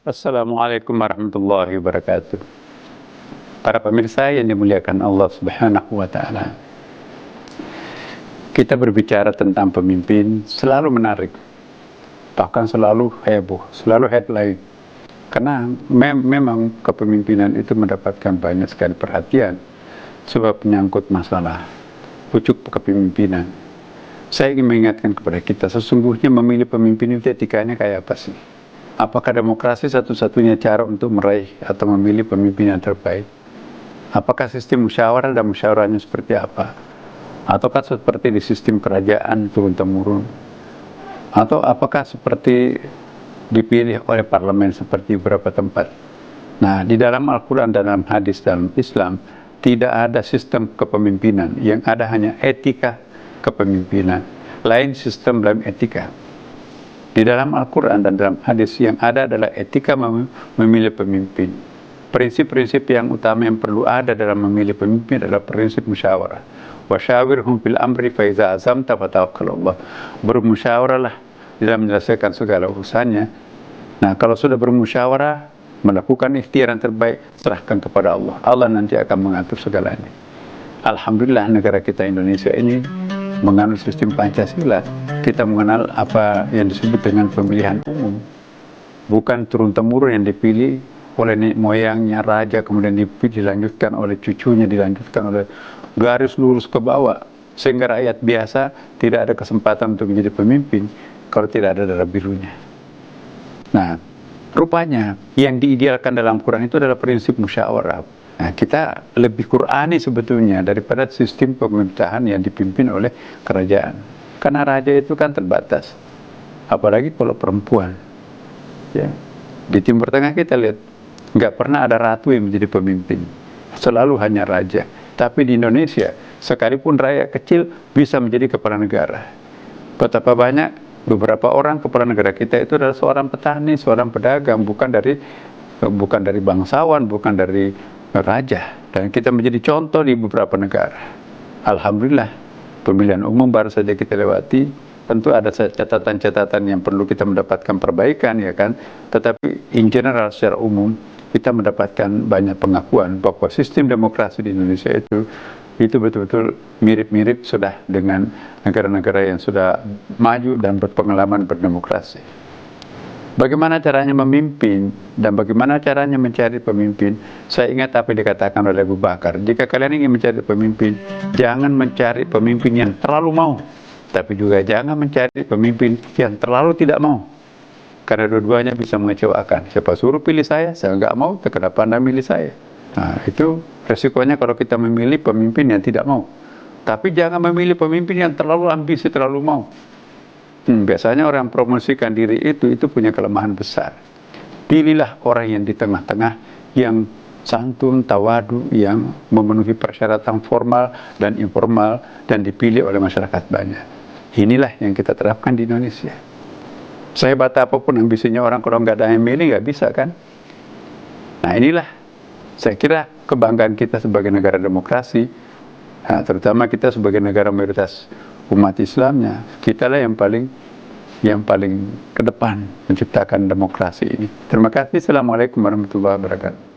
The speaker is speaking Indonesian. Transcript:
Assalamualaikum warahmatullahi wabarakatuh. Para pemirsa yang dimuliakan Allah Subhanahu wa Ta'ala, kita berbicara tentang pemimpin selalu menarik, bahkan selalu heboh, selalu headline. Karena memang kepemimpinan itu mendapatkan banyak sekali perhatian, sebab menyangkut masalah pucuk kepemimpinan. Saya ingin mengingatkan kepada kita, sesungguhnya memilih pemimpin itu etikanya kayak apa sih? Apakah demokrasi satu-satunya cara untuk meraih atau memilih pemimpin yang terbaik? Apakah sistem musyawarah dan musyawarahnya seperti apa? Ataukah seperti di sistem kerajaan turun-temurun? Atau apakah seperti dipilih oleh parlemen seperti beberapa tempat? Nah, di dalam Al-Quran dan dalam hadis dalam Islam, tidak ada sistem kepemimpinan. Yang ada hanya etika kepemimpinan. Lain sistem dalam etika. Di dalam Al-Quran dan dalam hadis yang ada adalah etika memilih pemimpin. Prinsip-prinsip yang utama yang perlu ada dalam memilih pemimpin adalah prinsip musyawarah. Wasyawirhum fil amri fa iza azamta fatawakkalallah. Bermusyawarahlah dalam menyelesaikan segala urusannya. Nah, kalau sudah bermusyawarah, melakukan ikhtiar yang terbaik, serahkan kepada Allah. Allah nanti akan mengatur segalanya. Alhamdulillah negara kita Indonesia ini menganut sistem Pancasila. Kita mengenal apa yang disebut dengan pemilihan umum, bukan turun-temurun yang dipilih oleh nenek moyangnya raja, kemudian dilanjutkan oleh cucunya, dilanjutkan oleh garis lurus ke bawah, sehingga rakyat biasa tidak ada kesempatan untuk menjadi pemimpin kalau tidak ada darah birunya. Nah, rupanya yang diidealkan dalam Quran itu adalah prinsip musyawarah. Nah, kita lebih Qurani sebetulnya daripada sistem pemerintahan yang dipimpin oleh kerajaan. Karena raja itu kan terbatas, apalagi kalau perempuan. Ya. Di Timur Tengah kita lihat, nggak pernah ada ratu yang menjadi pemimpin, selalu hanya raja. Tapi di Indonesia, sekalipun rakyat kecil bisa menjadi kepala negara. Betapa banyak beberapa orang kepala negara kita itu adalah seorang petani, seorang pedagang, bukan dari bangsawan, bukan dari raja. Dan kita menjadi contoh di beberapa negara. Alhamdulillah. Pemilihan umum baru saja kita lewati, tentu ada catatan-catatan yang perlu kita mendapatkan perbaikan, ya kan. Tetapi in general secara umum kita mendapatkan banyak pengakuan bahwa sistem demokrasi di Indonesia itu betul-betul mirip-mirip sudah dengan negara-negara yang sudah maju dan berpengalaman berdemokrasi. Bagaimana caranya memimpin dan bagaimana caranya mencari pemimpin? Saya ingat apa yang dikatakan oleh Abu Bakar. Jika kalian ingin mencari pemimpin, jangan mencari pemimpin yang terlalu mau, tapi juga jangan mencari pemimpin yang terlalu tidak mau. Karena dua-duanya bisa mengecewakan. Siapa suruh pilih saya nggak mau, kenapa Anda milih saya? Nah, itu resikonya kalau kita memilih pemimpin yang tidak mau. Tapi jangan memilih pemimpin yang terlalu ambisi, terlalu mau. Biasanya orang promosikan diri itu punya kelemahan besar. Pilihlah orang yang di tengah-tengah, yang santun, tawadu, yang memenuhi persyaratan formal dan informal, dan dipilih oleh masyarakat banyak. Inilah yang kita terapkan di Indonesia. Sehebat apapun ambisinya orang, kalau nggak ada yang milih, nggak bisa kan? Nah, inilah saya kira kebanggaan kita sebagai negara demokrasi, terutama kita sebagai negara mayoritas umat Islamnya, kitalah yang paling ke depan menciptakan demokrasi ini. Terima kasih. Assalamualaikum warahmatullahi wabarakatuh.